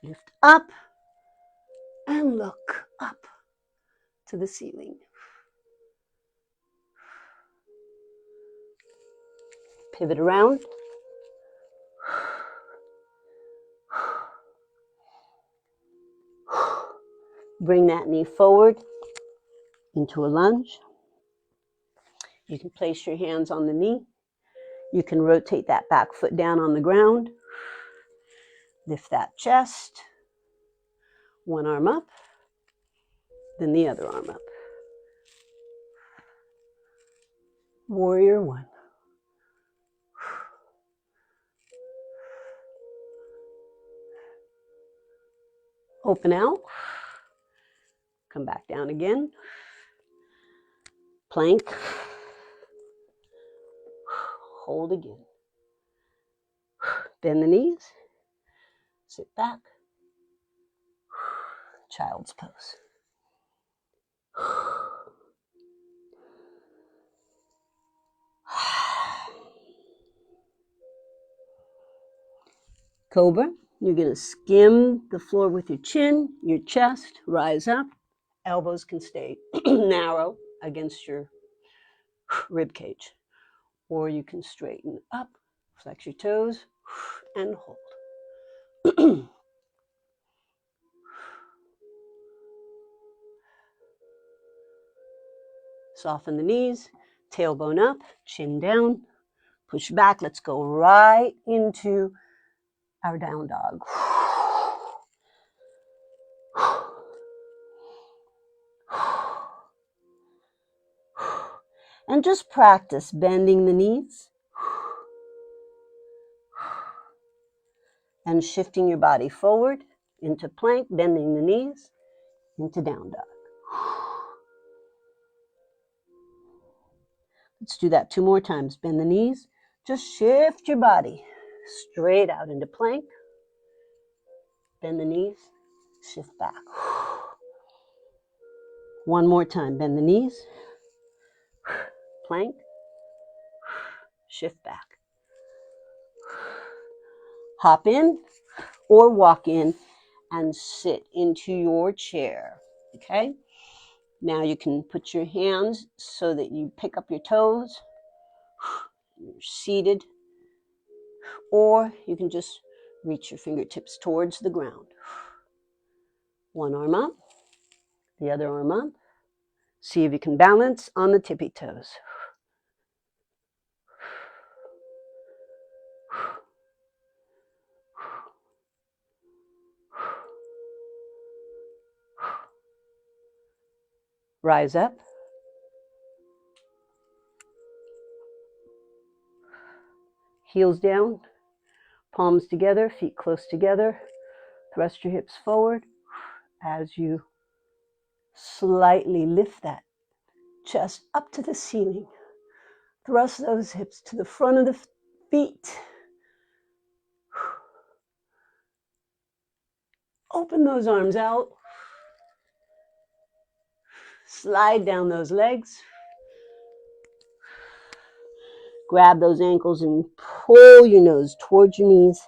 lift up, and look up to the ceiling. Pivot around. Bring that knee forward into a lunge. You can place your hands on the knee. You can rotate that back foot down on the ground. Lift that chest. One arm up, then the other arm up. Warrior one. Open out. Come back down again. Plank. Hold again. Bend the knees. Sit back. child's pose. Cobra, you're going to skim the floor with your chin, your chest, rise up. Elbows can stay narrow against your rib cage. Or you can straighten up, flex your toes, and hold. Soften the knees, tailbone up, chin down, push back. Let's go right into our down dog. And just practice bending the knees and shifting your body forward into plank, bending the knees into down dog. Let's do that 2 more times. Bend the knees. Just shift your body straight out into plank. Bend the knees, shift back. 1 more time. Bend the knees, plank, shift back. Hop in or walk in and sit into your chair. Okay? Now you can put your hands so that you pick up your toes. You're seated. Or you can just reach your fingertips towards the ground. 1 arm up, the other arm up. See if you can balance on the tippy toes. Rise up. Heels down, palms together, feet close together. Thrust your hips forward as you slightly lift that chest up to the ceiling. Thrust those hips to the front of the feet. Open those arms out. Slide down those legs. Grab those ankles and pull your nose towards your knees.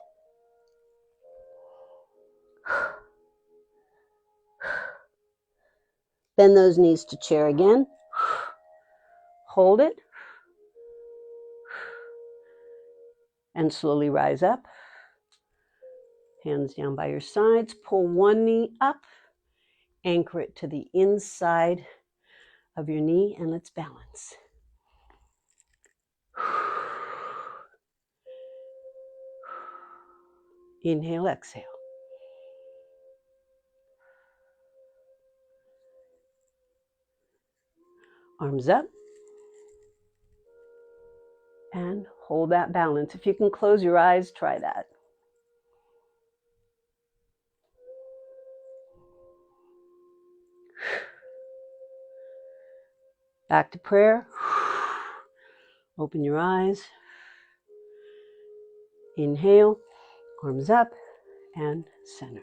Bend those knees to chair again. Hold it. And slowly rise up. Hands down by your sides. Pull one knee up. Anchor it to the inside of your knee and let's balance. Inhale, exhale. Arms up. And hold that balance. If you can close your eyes, try that. Back to prayer. Open your eyes. Inhale, arms up, and center.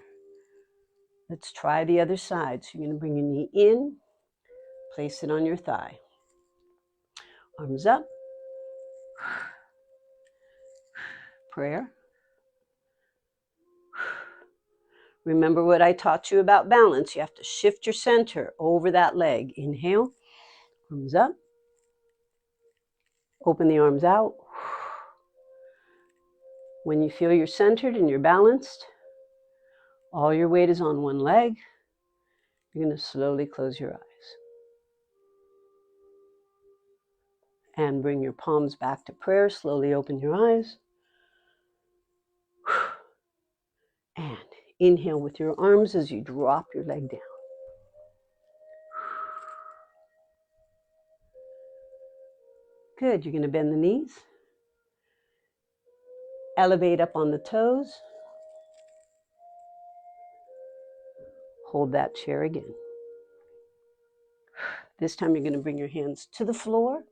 Let's try the other side. So you're going to bring your knee in, place it on your thigh. Arms up. Prayer. Remember what I taught you about balance. You have to shift your center over that leg. Inhale, arms up. Open the arms out. When you feel you're centered and you're balanced, all your weight is on one leg, you're going to slowly close your eyes. And bring your palms back to prayer. Slowly open your eyes. And inhale with your arms as you drop your leg down. Good. You're going to bend the knees. Elevate up on the toes. Hold that chair again. This time you're going to bring your hands to the floor.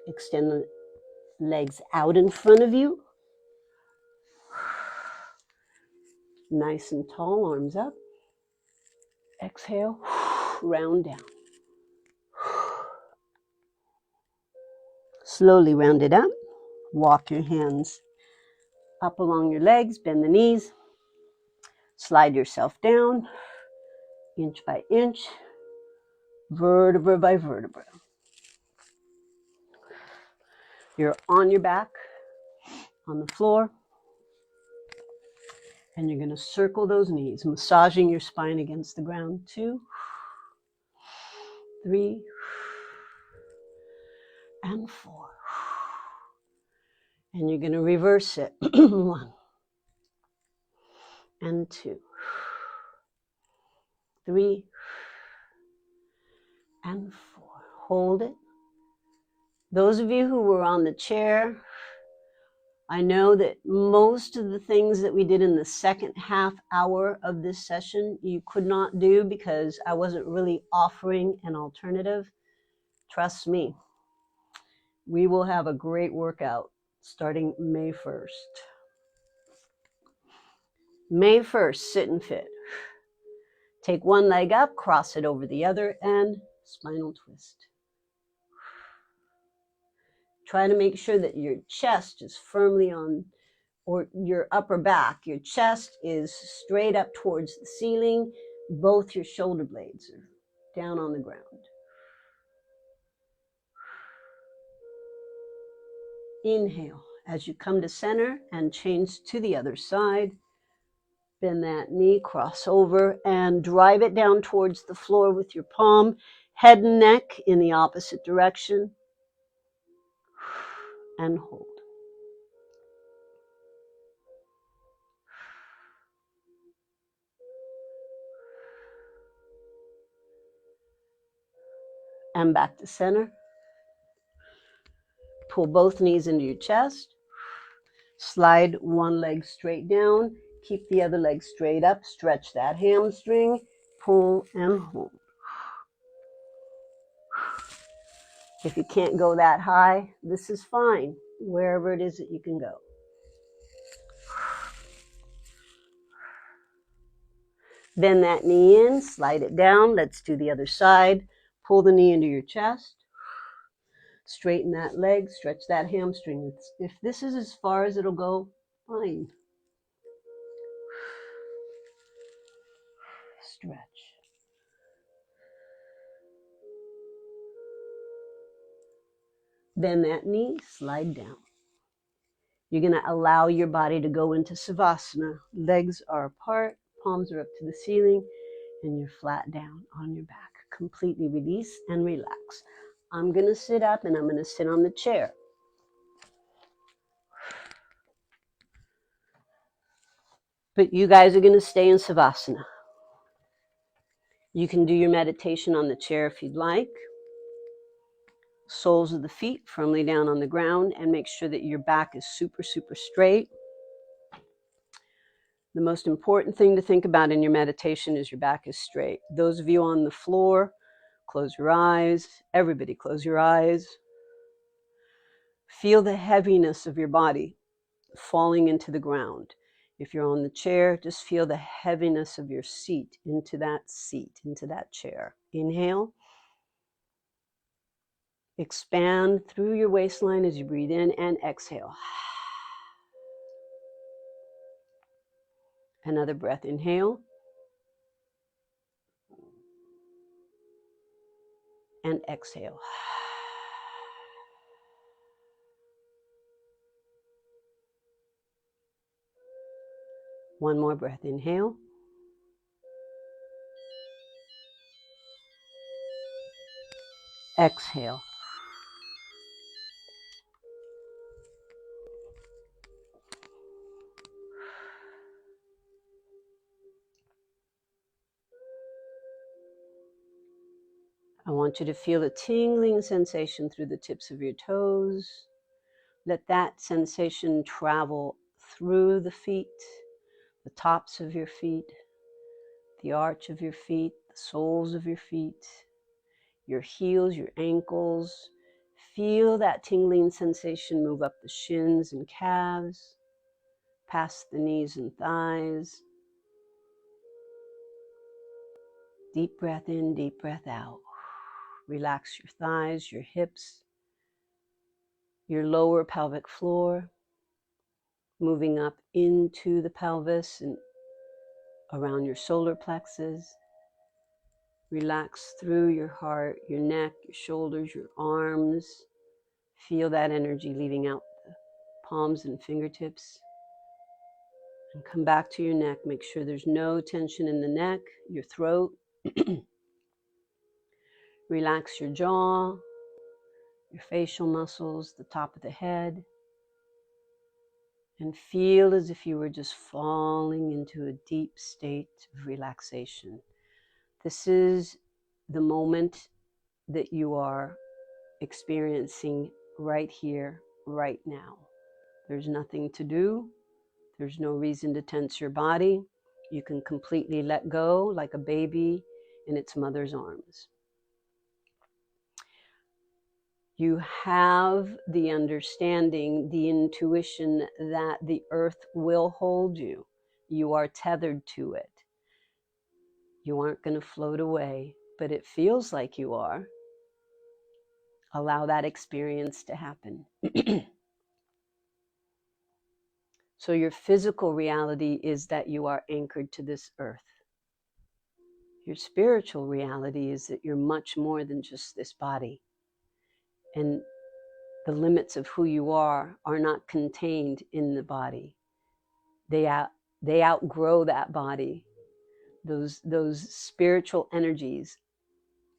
Extend the legs out in front of you. Nice and tall, arms up. Exhale, round down. Slowly round it up. Walk your hands up along your legs, bend the knees. Slide yourself down, inch by inch, vertebra by vertebra. You're on your back, on the floor, and you're going to circle those knees, massaging your spine against the ground. 2, 3, and 4. And you're going to reverse it. 1 and 2, 3 and 4. Hold it. Those of you who were on the chair, I know that most of the things that we did in the second half hour of this session you could not do because I wasn't really offering an alternative. Trust me, we will have a great workout starting May 1st. May 1st, sit and fit. Take one leg up, cross it over the other, and spinal twist. Try to make sure that your chest is firmly on, or your upper back, your chest is straight up towards the ceiling. Both your shoulder blades are down on the ground. Inhale as you come to center and change to the other side. Bend that knee, cross over, and drive it down towards the floor with your palm, head and neck in the opposite direction, and hold. And back to center. Pull both knees into your chest. Slide one leg straight down. Keep the other leg straight up. Stretch that hamstring. Pull and hold. If you can't go that high, this is fine, wherever it is that you can go. Bend that knee in, slide it down. Let's do the other side. Pull the knee into your chest. Straighten that leg, stretch that hamstring. If this is as far as it'll go, fine. Stretch. Bend that knee, slide down. You're going to allow your body to go into Savasana. Legs are apart, palms are up to the ceiling, and you're flat down on your back. Completely release and relax. I'm going to sit up and I'm going to sit on the chair. But you guys are going to stay in Savasana. You can do your meditation on the chair if you'd like. Soles of the feet firmly down on the ground, and make sure that your back is super, super straight. The most important thing to think about in your meditation is your back is straight. Those of you on the floor, close your eyes. Everybody close your eyes. Feel the heaviness of your body falling into the ground. If you're on the chair, just feel the heaviness of your seat, into that chair. Inhale. Expand through your waistline as you breathe in, and exhale. Another breath. Inhale. And exhale. One more breath. Inhale. Exhale. I want you to feel a tingling sensation through the tips of your toes. Let that sensation travel through the feet, the tops of your feet, the arch of your feet, the soles of your feet, your heels, your ankles. Feel that tingling sensation move up the shins and calves, past the knees and thighs. Deep breath in, deep breath out. Relax your thighs, your hips, your lower pelvic floor, moving up into the pelvis and around your solar plexus. Relax through your heart, your neck, your shoulders, your arms. Feel that energy leaving out the palms and fingertips. And come back to your neck. Make sure there's no tension in the neck, your throat. Relax your jaw, your facial muscles, the top of the head. And feel as if you were just falling into a deep state of relaxation. This is the moment that you are experiencing right here, right now. There's nothing to do. There's no reason to tense your body. You can completely let go like a baby in its mother's arms. You have the understanding, the intuition that the earth will hold you. You are tethered to it. You aren't going to float away, but it feels like you are. Allow that experience to happen. So your physical reality is that you are anchored to this earth. Your spiritual reality is that you're much more than just this body. And the limits of who you are not contained in the body. They outgrow that body. Those spiritual energies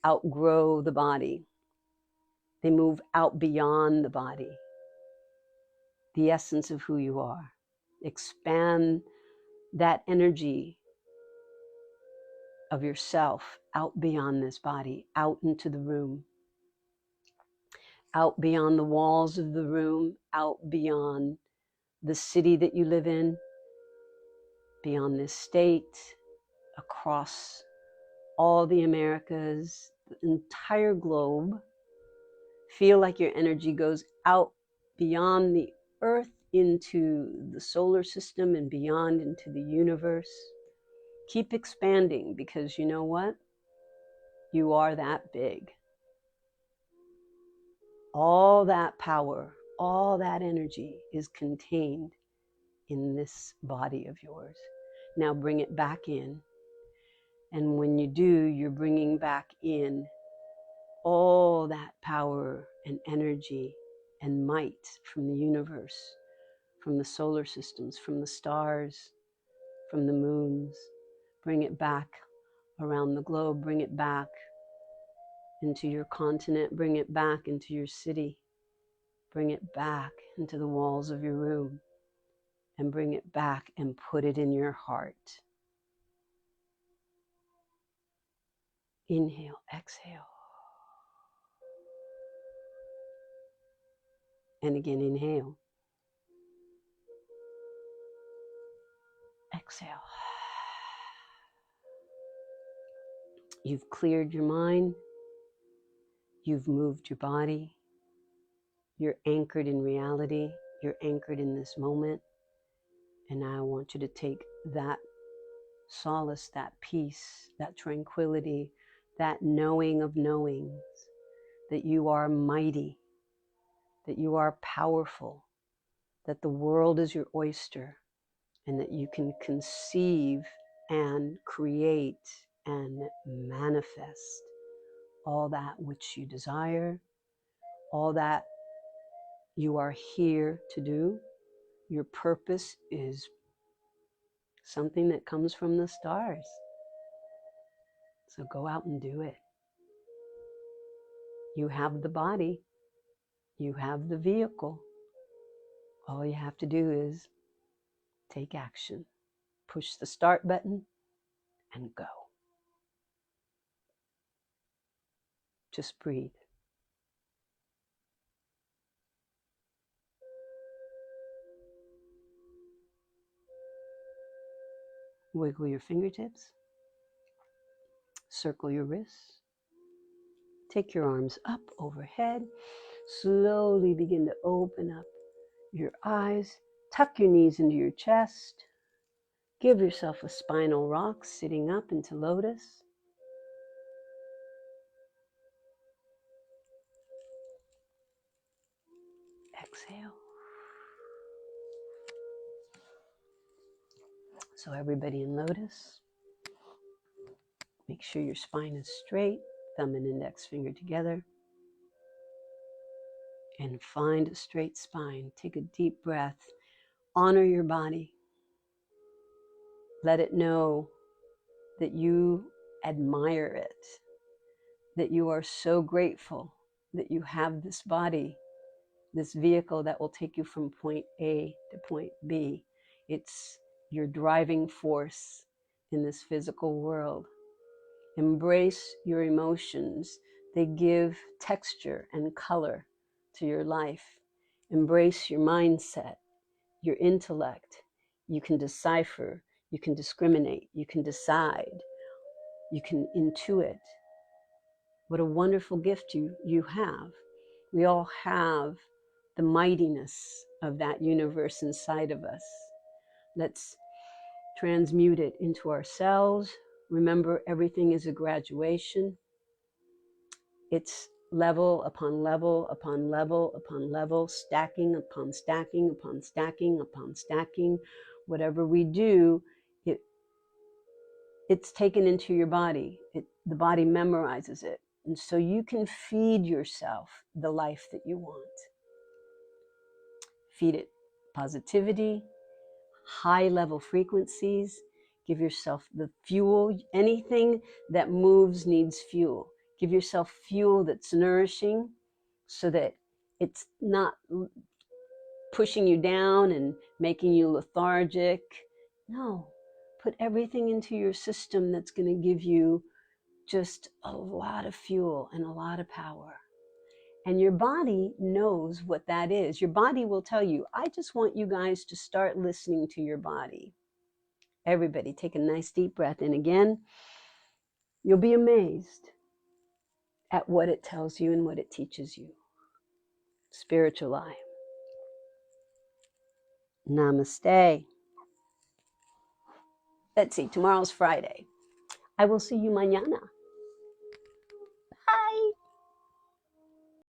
outgrow the body. They move out beyond the body. The essence of who you are. Expand that energy of yourself out beyond this body, out into the room, out beyond the walls of the room, out beyond the city that you live in, beyond this state, across all the Americas, the entire globe. Feel like your energy goes out beyond the earth into the solar system and beyond into the universe. Keep expanding, because you know what? You are that big. All that power, all that energy is contained in this body of yours. Now bring it back in. And when you do, you're bringing back in all that power and energy and might from the universe, from the solar systems, from the stars, from the moons. Bring it back around the globe. Bring it back into your continent. Bring it back into your city. Bring it back into the walls of your room. And bring it back and put it in your heart. Inhale, exhale. And again, inhale. Exhale. You've cleared your mind. You've moved your body. You're anchored in reality. You're anchored in this moment. And now I want you to take that solace, that peace, that tranquility, that knowing of knowings, that you are mighty, that you are powerful, that the world is your oyster, and that you can conceive and create and manifest all that which you desire, all that you are here to do. Your purpose is something that comes from the stars. So go out and do it. You have the body. You have the vehicle. All you have to do is take action. Push the start button and go. Just breathe. Wiggle your fingertips. Circle your wrists. Take your arms up overhead. Slowly begin to open up your eyes. Tuck your knees into your chest. Give yourself a spinal rock, sitting up into lotus. So everybody in lotus, make sure your spine is straight, thumb and index finger together, and find a straight spine. Take a deep breath. Honor your body. Let it know that you admire it, that you are so grateful that you have this body, this vehicle that will take you from point A to point B. It's your driving force in this physical world. Embrace your emotions. They give texture and color to your life. Embrace your mindset, your intellect. You can decipher, you can discriminate, you can decide, you can intuit. What a wonderful gift you have. We all have the mightiness of that universe inside of us. Let's transmute it into ourselves. Remember, everything is a graduation. It's level upon level upon level upon level, stacking upon stacking upon stacking upon stacking. Whatever we do, it's taken into your body. The body memorizes it. And so you can feed yourself the life that you want. Feed it positivity, high level frequencies. Give yourself the fuel. Anything that moves needs fuel. Give yourself fuel that's nourishing so that it's not pushing you down and making you lethargic. No, put everything into your system that's going to give you just a lot of fuel and a lot of power. And your body knows what that is. Your body will tell you, I just want you guys to start listening to your body. Everybody take a nice deep breath in again. You'll be amazed at what it tells you and what it teaches you. Spiritual eye. Namaste. Let's see, tomorrow's Friday. I will see you mañana.